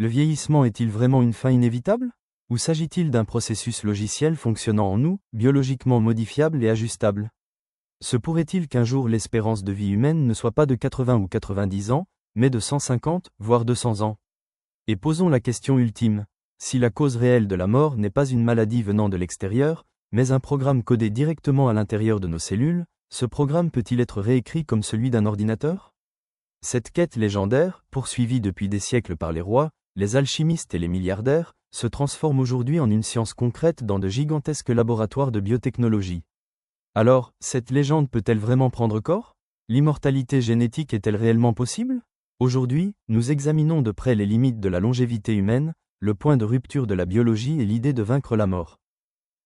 Le vieillissement est-il vraiment une fin inévitable? Ou s'agit-il d'un processus logiciel fonctionnant en nous, biologiquement modifiable et ajustable? Se pourrait-il qu'un jour l'espérance de vie humaine ne soit pas de 80 ou 90 ans, mais de 150, voire 200 ans? Et posons la question ultime. Si la cause réelle de la mort n'est pas une maladie venant de l'extérieur, mais un programme codé directement à l'intérieur de nos cellules, ce programme peut-il être réécrit comme celui d'un ordinateur? Cette quête légendaire, poursuivie depuis des siècles par les rois, les alchimistes et les milliardaires, se transforme aujourd'hui en une science concrète dans de gigantesques laboratoires de biotechnologie. Alors, cette légende peut-elle vraiment prendre corps? L'immortalité génétique est-elle réellement possible? Aujourd'hui, nous examinons de près les limites de la longévité humaine, le point de rupture de la biologie et l'idée de vaincre la mort.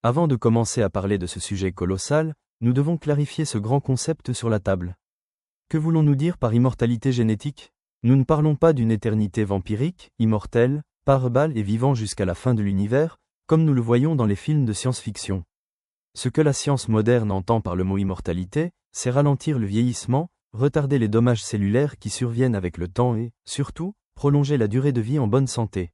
Avant de commencer à parler de ce sujet colossal, nous devons clarifier ce grand concept sur la table. Que voulons-nous dire par immortalité génétique? Nous ne parlons pas d'une éternité vampirique, immortelle, parabale et vivant jusqu'à la fin de l'univers, comme nous le voyons dans les films de science-fiction. Ce que la science moderne entend par le mot immortalité, c'est ralentir le vieillissement, retarder les dommages cellulaires qui surviennent avec le temps et, surtout, prolonger la durée de vie en bonne santé.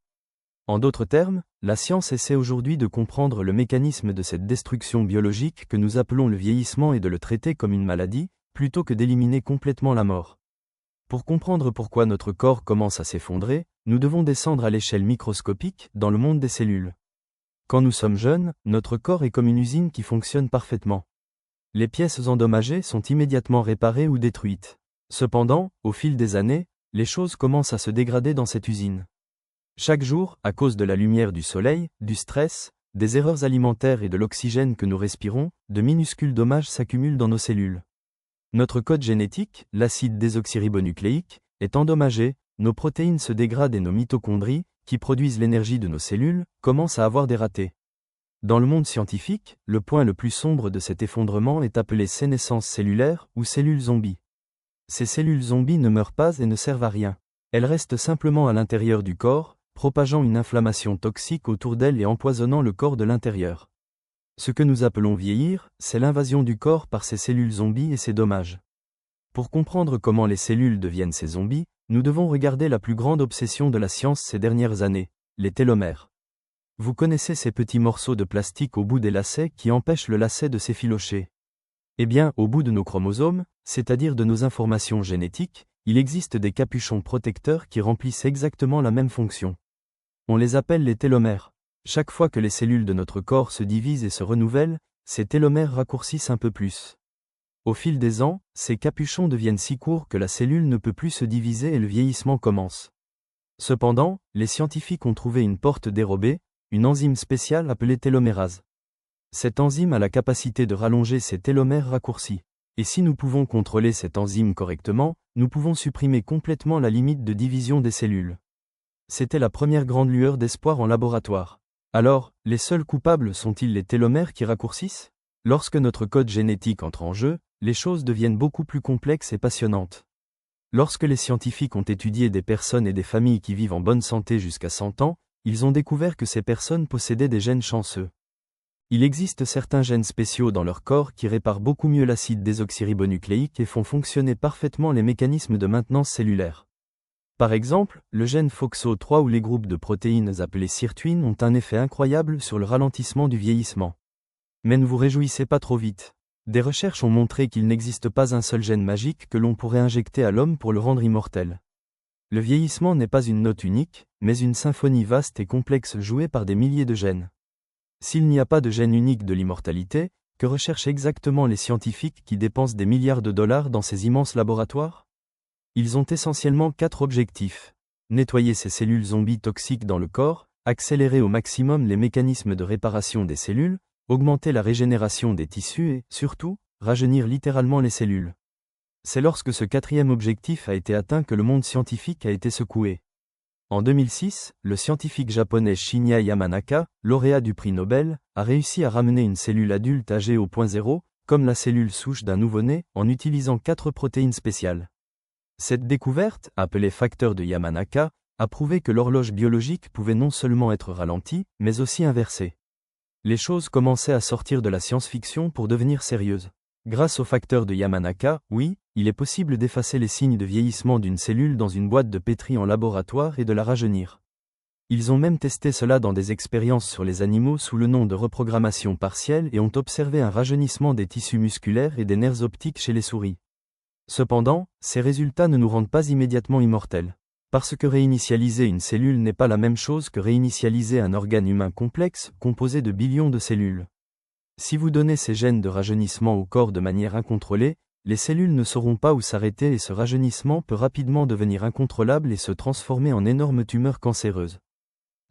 En d'autres termes, la science essaie aujourd'hui de comprendre le mécanisme de cette destruction biologique que nous appelons le vieillissement et de le traiter comme une maladie, plutôt que d'éliminer complètement la mort. Pour comprendre pourquoi notre corps commence à s'effondrer, nous devons descendre à l'échelle microscopique, dans le monde des cellules. Quand nous sommes jeunes, notre corps est comme une usine qui fonctionne parfaitement. Les pièces endommagées sont immédiatement réparées ou détruites. Cependant, au fil des années, les choses commencent à se dégrader dans cette usine. Chaque jour, à cause de la lumière du soleil, du stress, des erreurs alimentaires et de l'oxygène que nous respirons, de minuscules dommages s'accumulent dans nos cellules. Notre code génétique, l'acide désoxyribonucléique, est endommagé, nos protéines se dégradent et nos mitochondries, qui produisent l'énergie de nos cellules, commencent à avoir des ratés. Dans le monde scientifique, le point le plus sombre de cet effondrement est appelé sénescence cellulaire ou cellules zombies. Ces cellules zombies ne meurent pas et ne servent à rien. Elles restent simplement à l'intérieur du corps, propageant une inflammation toxique autour d'elles et empoisonnant le corps de l'intérieur. Ce que nous appelons vieillir, c'est l'invasion du corps par ces cellules zombies et ses dommages. Pour comprendre comment les cellules deviennent ces zombies, nous devons regarder la plus grande obsession de la science ces dernières années, les télomères. Vous connaissez ces petits morceaux de plastique au bout des lacets qui empêchent le lacet de s'effilocher. Eh bien, au bout de nos chromosomes, c'est-à-dire de nos informations génétiques, il existe des capuchons protecteurs qui remplissent exactement la même fonction. On les appelle les télomères. Chaque fois que les cellules de notre corps se divisent et se renouvellent, ces télomères raccourcissent un peu plus. Au fil des ans, ces capuchons deviennent si courts que la cellule ne peut plus se diviser et le vieillissement commence. Cependant, les scientifiques ont trouvé une porte dérobée, une enzyme spéciale appelée télomérase. Cette enzyme a la capacité de rallonger ces télomères raccourcis. Et si nous pouvons contrôler cette enzyme correctement, nous pouvons supprimer complètement la limite de division des cellules. C'était la première grande lueur d'espoir en laboratoire. Alors, les seuls coupables sont-ils les télomères qui raccourcissent? Lorsque notre code génétique entre en jeu, les choses deviennent beaucoup plus complexes et passionnantes. Lorsque les scientifiques ont étudié des personnes et des familles qui vivent en bonne santé jusqu'à 100 ans, ils ont découvert que ces personnes possédaient des gènes chanceux. Il existe certains gènes spéciaux dans leur corps qui réparent beaucoup mieux l'acide désoxyribonucléique et font fonctionner parfaitement les mécanismes de maintenance cellulaire. Par exemple, le gène FOXO3 ou les groupes de protéines appelés sirtuines ont un effet incroyable sur le ralentissement du vieillissement. Mais ne vous réjouissez pas trop vite. Des recherches ont montré qu'il n'existe pas un seul gène magique que l'on pourrait injecter à l'homme pour le rendre immortel. Le vieillissement n'est pas une note unique, mais une symphonie vaste et complexe jouée par des milliers de gènes. S'il n'y a pas de gène unique de l'immortalité, que recherchent exactement les scientifiques qui dépensent des milliards de dollars dans ces immenses laboratoires? Ils ont essentiellement 4 objectifs. Nettoyer ces cellules zombies toxiques dans le corps, accélérer au maximum les mécanismes de réparation des cellules, augmenter la régénération des tissus et, surtout, rajeunir littéralement les cellules. C'est lorsque ce 4e objectif a été atteint que le monde scientifique a été secoué. En 2006, le scientifique japonais Shinya Yamanaka, lauréat du prix Nobel, a réussi à ramener une cellule adulte âgée au point zéro, comme la cellule souche d'un nouveau-né, en utilisant 4 protéines spéciales. Cette découverte, appelée facteur de Yamanaka, a prouvé que l'horloge biologique pouvait non seulement être ralentie, mais aussi inversée. Les choses commençaient à sortir de la science-fiction pour devenir sérieuses. Grâce au facteur de Yamanaka, oui, il est possible d'effacer les signes de vieillissement d'une cellule dans une boîte de pétri en laboratoire et de la rajeunir. Ils ont même testé cela dans des expériences sur les animaux sous le nom de reprogrammation partielle et ont observé un rajeunissement des tissus musculaires et des nerfs optiques chez les souris. Cependant, ces résultats ne nous rendent pas immédiatement immortels. Parce que réinitialiser une cellule n'est pas la même chose que réinitialiser un organe humain complexe, composé de billions de cellules. Si vous donnez ces gènes de rajeunissement au corps de manière incontrôlée, les cellules ne sauront pas où s'arrêter et ce rajeunissement peut rapidement devenir incontrôlable et se transformer en énormes tumeurs cancéreuses.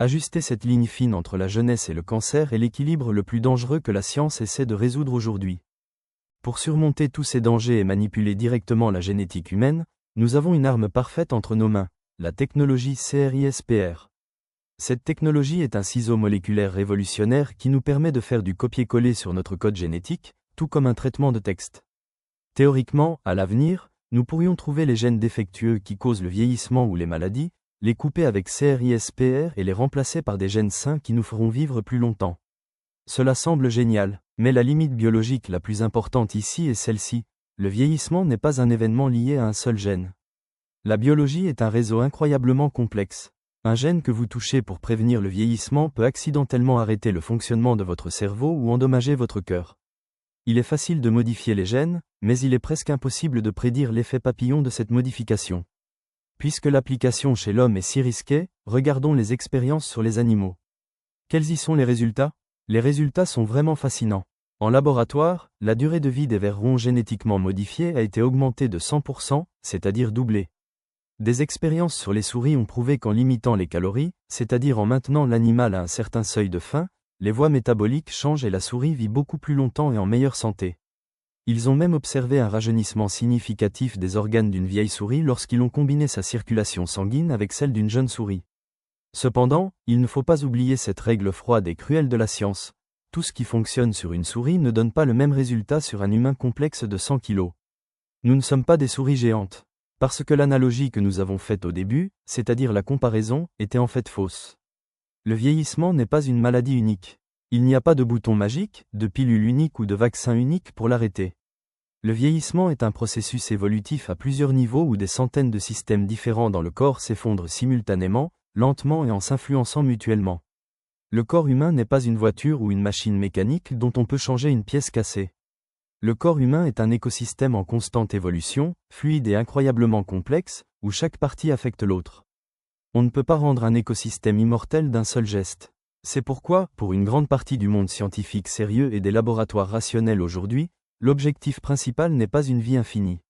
Ajuster cette ligne fine entre la jeunesse et le cancer est l'équilibre le plus dangereux que la science essaie de résoudre aujourd'hui. Pour surmonter tous ces dangers et manipuler directement la génétique humaine, nous avons une arme parfaite entre nos mains, la technologie CRISPR. Cette technologie est un ciseau moléculaire révolutionnaire qui nous permet de faire du copier-coller sur notre code génétique, tout comme un traitement de texte. Théoriquement, à l'avenir, nous pourrions trouver les gènes défectueux qui causent le vieillissement ou les maladies, les couper avec CRISPR et les remplacer par des gènes sains qui nous feront vivre plus longtemps. Cela semble génial, mais la limite biologique la plus importante ici est celle-ci. Le vieillissement n'est pas un événement lié à un seul gène. La biologie est un réseau incroyablement complexe. Un gène que vous touchez pour prévenir le vieillissement peut accidentellement arrêter le fonctionnement de votre cerveau ou endommager votre cœur. Il est facile de modifier les gènes, mais il est presque impossible de prédire l'effet papillon de cette modification. Puisque l'application chez l'homme est si risquée, regardons les expériences sur les animaux. Quels y sont les résultats ? Les résultats sont vraiment fascinants. En laboratoire, la durée de vie des vers ronds génétiquement modifiés a été augmentée de 100%, c'est-à-dire doublée. Des expériences sur les souris ont prouvé qu'en limitant les calories, c'est-à-dire en maintenant l'animal à un certain seuil de faim, les voies métaboliques changent et la souris vit beaucoup plus longtemps et en meilleure santé. Ils ont même observé un rajeunissement significatif des organes d'une vieille souris lorsqu'ils ont combiné sa circulation sanguine avec celle d'une jeune souris. Cependant, il ne faut pas oublier cette règle froide et cruelle de la science. Tout ce qui fonctionne sur une souris ne donne pas le même résultat sur un humain complexe de 100 kg. Nous ne sommes pas des souris géantes. Parce que l'analogie que nous avons faite au début, c'est-à-dire la comparaison, était en fait fausse. Le vieillissement n'est pas une maladie unique. Il n'y a pas de bouton magique, de pilule unique ou de vaccin unique pour l'arrêter. Le vieillissement est un processus évolutif à plusieurs niveaux où des centaines de systèmes différents dans le corps s'effondrent simultanément, lentement et en s'influençant mutuellement. Le corps humain n'est pas une voiture ou une machine mécanique dont on peut changer une pièce cassée. Le corps humain est un écosystème en constante évolution, fluide et incroyablement complexe, où chaque partie affecte l'autre. On ne peut pas rendre un écosystème immortel d'un seul geste. C'est pourquoi, pour une grande partie du monde scientifique sérieux et des laboratoires rationnels aujourd'hui, l'objectif principal n'est pas une vie infinie.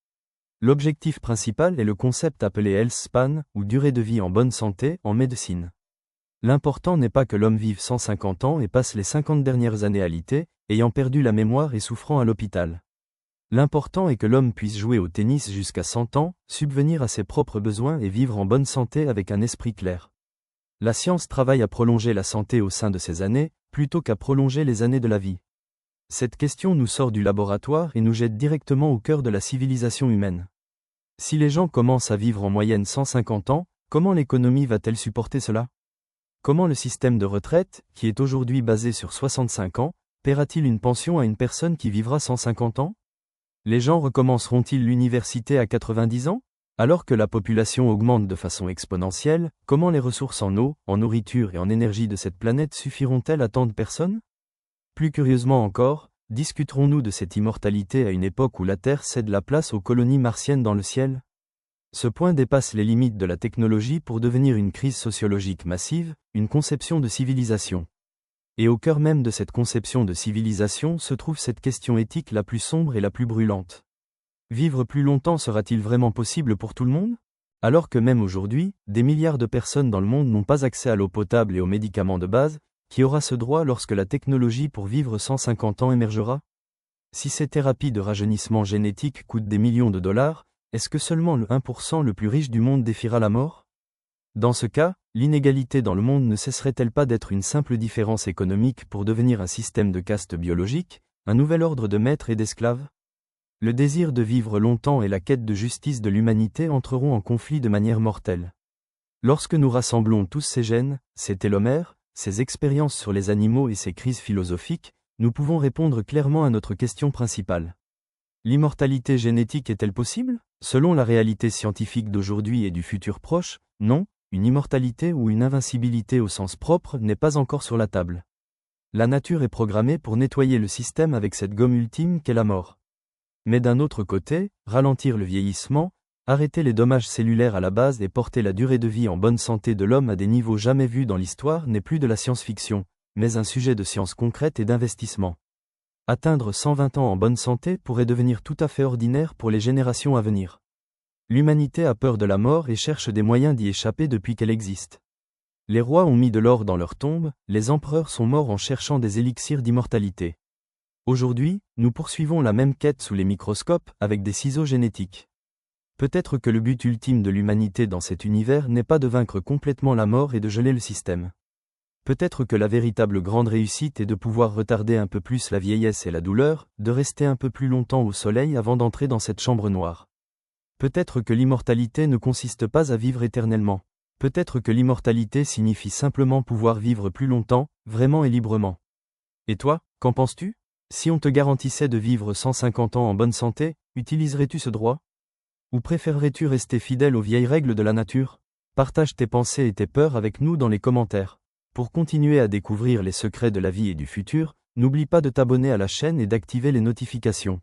L'objectif principal est le concept appelé health span, ou durée de vie en bonne santé, en médecine. L'important n'est pas que l'homme vive 150 ans et passe les 50 dernières années alité, ayant perdu la mémoire et souffrant à l'hôpital. L'important est que l'homme puisse jouer au tennis jusqu'à 100 ans, subvenir à ses propres besoins et vivre en bonne santé avec un esprit clair. La science travaille à prolonger la santé au sein de ces années, plutôt qu'à prolonger les années de la vie. Cette question nous sort du laboratoire et nous jette directement au cœur de la civilisation humaine. Si les gens commencent à vivre en moyenne 150 ans, comment l'économie va-t-elle supporter cela ? Comment le système de retraite, qui est aujourd'hui basé sur 65 ans, paiera-t-il une pension à une personne qui vivra 150 ans ? Les gens recommenceront-ils l'université à 90 ans ? Alors que la population augmente de façon exponentielle, comment les ressources en eau, en nourriture et en énergie de cette planète suffiront-elles à tant de personnes ? Plus curieusement encore, discuterons-nous de cette immortalité à une époque où la Terre cède la place aux colonies martiennes dans le ciel ? Ce point dépasse les limites de la technologie pour devenir une crise sociologique massive, une conception de civilisation. Et au cœur même de cette conception de civilisation se trouve cette question éthique la plus sombre et la plus brûlante. Vivre plus longtemps sera-t-il vraiment possible pour tout le monde ? Alors que même aujourd'hui, des milliards de personnes dans le monde n'ont pas accès à l'eau potable et aux médicaments de base, qui aura ce droit lorsque la technologie pour vivre 150 ans émergera ? Si ces thérapies de rajeunissement génétique coûtent des millions de dollars, est-ce que seulement le 1% le plus riche du monde défiera la mort ? Dans ce cas, l'inégalité dans le monde ne cesserait-elle pas d'être une simple différence économique pour devenir un système de caste biologique, un nouvel ordre de maîtres et d'esclaves ? Le désir de vivre longtemps et la quête de justice de l'humanité entreront en conflit de manière mortelle. Lorsque nous rassemblons tous ces gènes, ces télomères, ces expériences sur les animaux et ces crises philosophiques, nous pouvons répondre clairement à notre question principale. L'immortalité génétique est-elle possible ? Selon la réalité scientifique d'aujourd'hui et du futur proche, non, une immortalité ou une invincibilité au sens propre n'est pas encore sur la table. La nature est programmée pour nettoyer le système avec cette gomme ultime qu'est la mort. Mais d'un autre côté, ralentir le vieillissement, arrêter les dommages cellulaires à la base et porter la durée de vie en bonne santé de l'homme à des niveaux jamais vus dans l'histoire n'est plus de la science-fiction, mais un sujet de science concrète et d'investissement. Atteindre 120 ans en bonne santé pourrait devenir tout à fait ordinaire pour les générations à venir. L'humanité a peur de la mort et cherche des moyens d'y échapper depuis qu'elle existe. Les rois ont mis de l'or dans leurs tombes, les empereurs sont morts en cherchant des élixirs d'immortalité. Aujourd'hui, nous poursuivons la même quête sous les microscopes, avec des ciseaux génétiques. Peut-être que le but ultime de l'humanité dans cet univers n'est pas de vaincre complètement la mort et de geler le système. Peut-être que la véritable grande réussite est de pouvoir retarder un peu plus la vieillesse et la douleur, de rester un peu plus longtemps au soleil avant d'entrer dans cette chambre noire. Peut-être que l'immortalité ne consiste pas à vivre éternellement. Peut-être que l'immortalité signifie simplement pouvoir vivre plus longtemps, vraiment et librement. Et toi, qu'en penses-tu? Si on te garantissait de vivre 150 ans en bonne santé, utiliserais-tu ce droit? Ou préférerais-tu rester fidèle aux vieilles règles de la nature? Partage tes pensées et tes peurs avec nous dans les commentaires. Pour continuer à découvrir les secrets de la vie et du futur, n'oublie pas de t'abonner à la chaîne et d'activer les notifications.